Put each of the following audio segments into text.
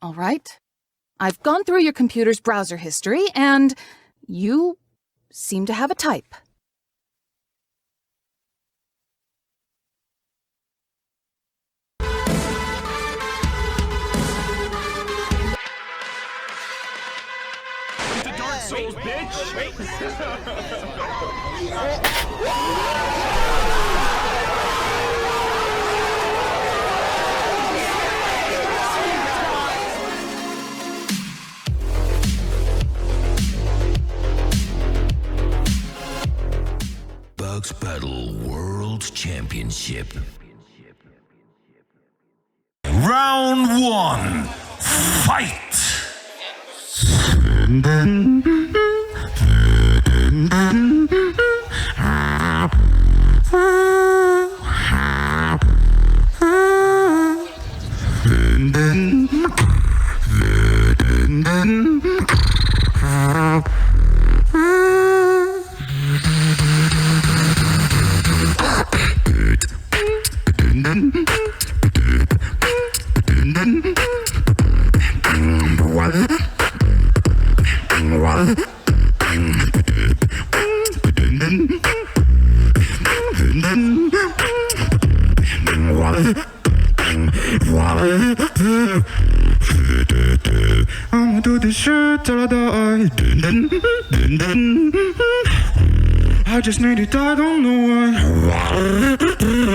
All right. I've gone through your computer's browser history, and you seem to have a type. To Dark Souls, bitch! Wait. Beatbox Battle World Championship. Round 1. Fight! I'ma do this shit till I die. I just need it, I don't know why.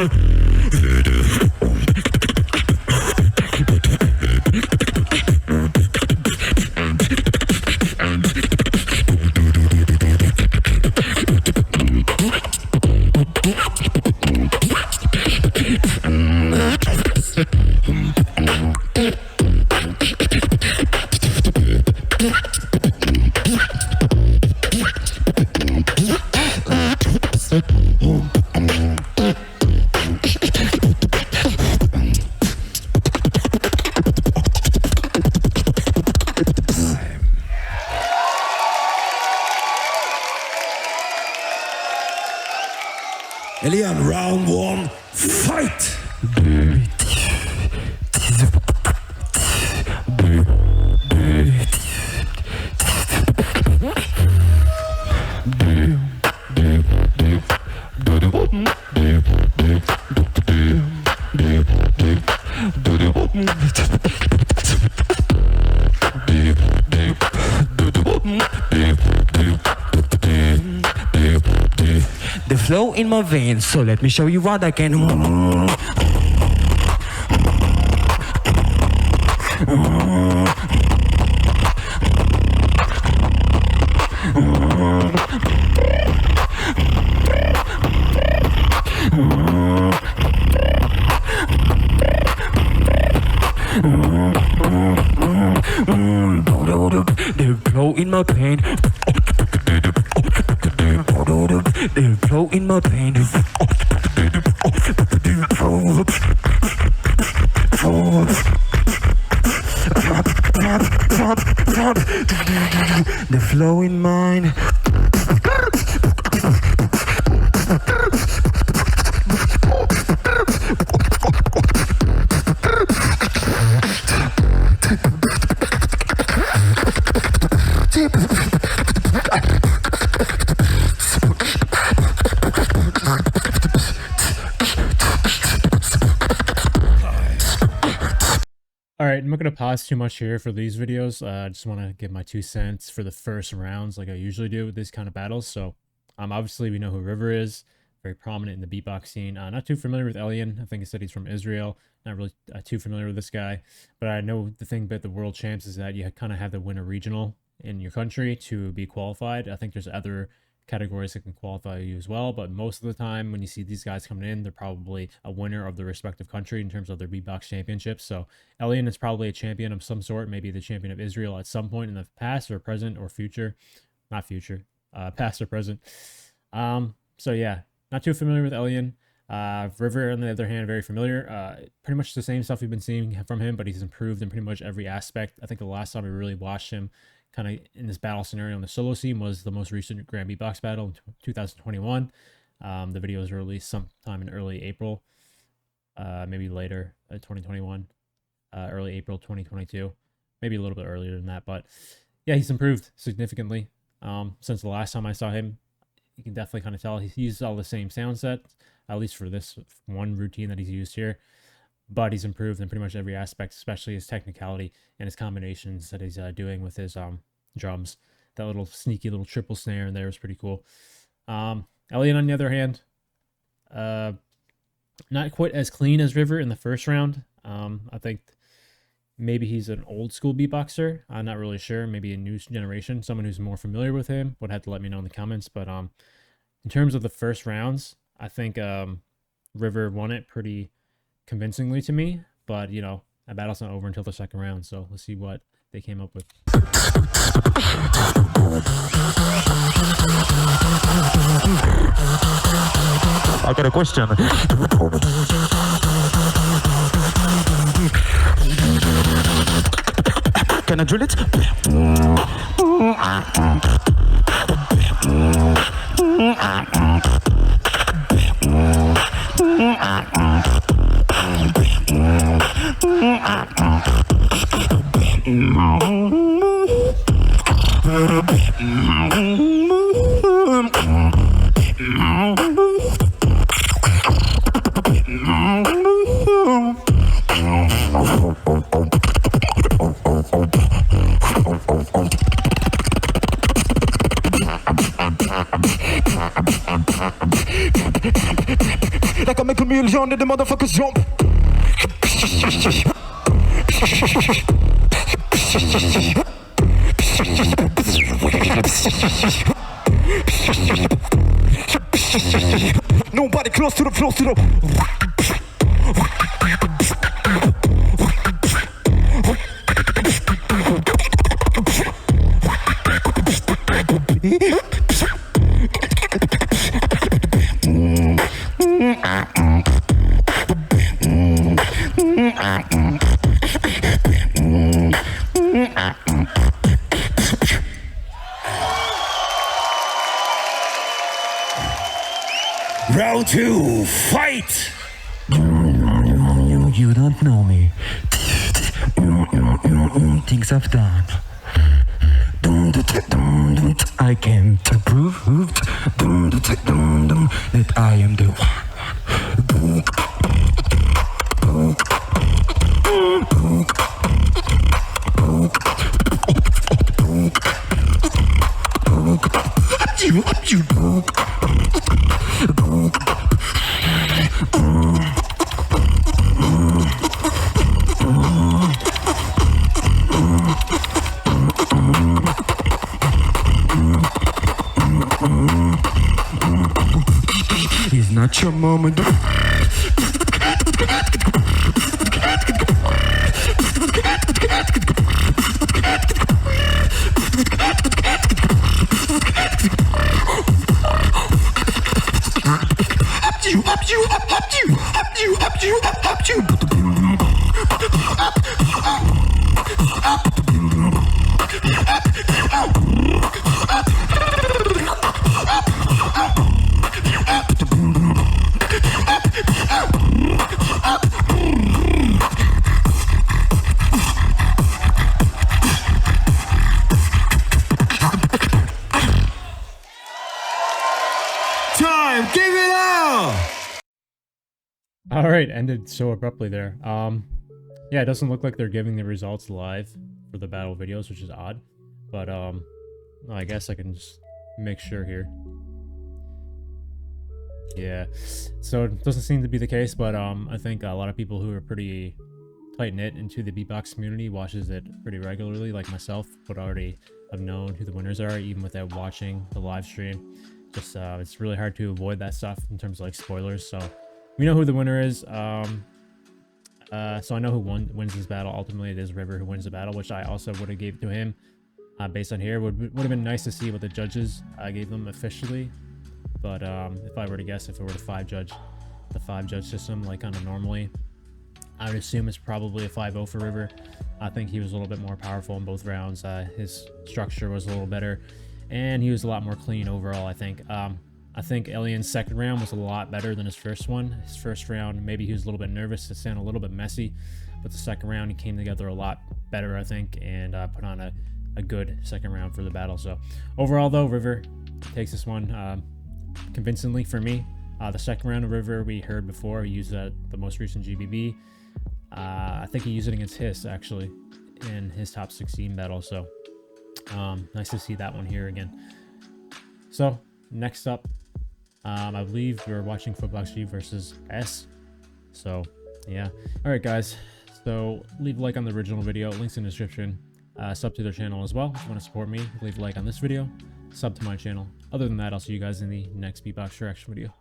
Elian, round 1, fight! The flow in my veins, so let me show you what I can. The flow in my pain. The flow in my pain. The flow in mine. Alright, I'm not going to pause too much here for these videos. I just want to give my 2 cents for the first rounds like I usually do with these kind of battles. So, obviously we know who River is. Very prominent in the beatbox scene. Not too familiar with Elian. I think he said he's from Israel. Not really too familiar with this guy. But I know the thing about the world champs is that you kind of have to win a regional in your country to be qualified. I think there's other categories that can qualify you as well, but most of the time when you see these guys coming in, they're probably a winner of the respective country in terms of their beatbox championships. So Elian is probably a champion of some sort, maybe the champion of Israel at some point in the past or present or future. Not future, past or present. So yeah, not too familiar with Elian. River, on the other hand, very familiar. Pretty much the same stuff we've been seeing from him, but he's improved in pretty much every aspect. I think the last time we really watched him kind of in this battle scenario on the solo scene was the most recent Grand Beatbox battle in 2021. The video was released sometime in early April, maybe later, 2021, early April 2022. maybe a little bit earlier than that. But yeah, he's improved significantly since the last time I saw him. You can definitely kind of tell he's used all the same sound sets, at least for this one routine that he's used here. But he's improved in pretty much every aspect, especially his technicality and his combinations that he's doing with his drums. That little sneaky little triple snare in there was pretty cool. Elian, on the other hand, not quite as clean as River in the first round. I think maybe he's an old school beatboxer. I'm not really sure. Maybe a new generation. Someone who's more familiar with him would have to let me know in the comments. But in terms of the first rounds, I think River won it pretty convincingly to me. But, you know, that battle's not over until the second round. So let's see what they came up with. I got a question. Can I drill it? Like I make a million and the motherfuckers jump. Nobody close to the floor, to the. Round 2, fight! You don't know me. Things I've done. I came to prove that I am the one. It's not your moment. Time, give it up! All right, ended so abruptly there. Yeah, it doesn't look like they're giving the results live for the battle videos, which is odd. But I guess I can just make sure here. Yeah, so it doesn't seem to be the case, but I think a lot of people who are pretty tight-knit into the beatbox community watches it pretty regularly, like myself, would already have known who the winners are, even without watching the live stream. Just it's really hard to avoid that stuff in terms of like spoilers. So we know who the winner is. So I know who wins this battle. Ultimately, it is River who wins the battle, which I also would have gave to him. Based on here, would have been nice to see what the judges gave them officially. But if I were to guess, if it were the five judge system, like kind of normally, I would assume it's probably a 5-0 for River. I think he was a little bit more powerful in both rounds. His structure was a little better, and he was a lot more clean overall, I think. I think Elian's second round was a lot better than his first one. His first round, maybe he was a little bit nervous to sound a little bit messy, but the second round he came together a lot better, I think, and put on a good second round for the battle. So overall though, River takes this one convincingly for me. The second round of River we heard before, he used the most recent GBB. I think he used it against Hiss actually in his top 16 battle, so nice to see that one here again. So next up, I believe we're watching Beatbox G versus S. So yeah, all right guys, so leave a like on the original video, links in the description. Sub to their channel as well if you want to support me. Leave a like on this video, sub to my channel. Other than that, I'll see you guys in the next Beatbox reaction video.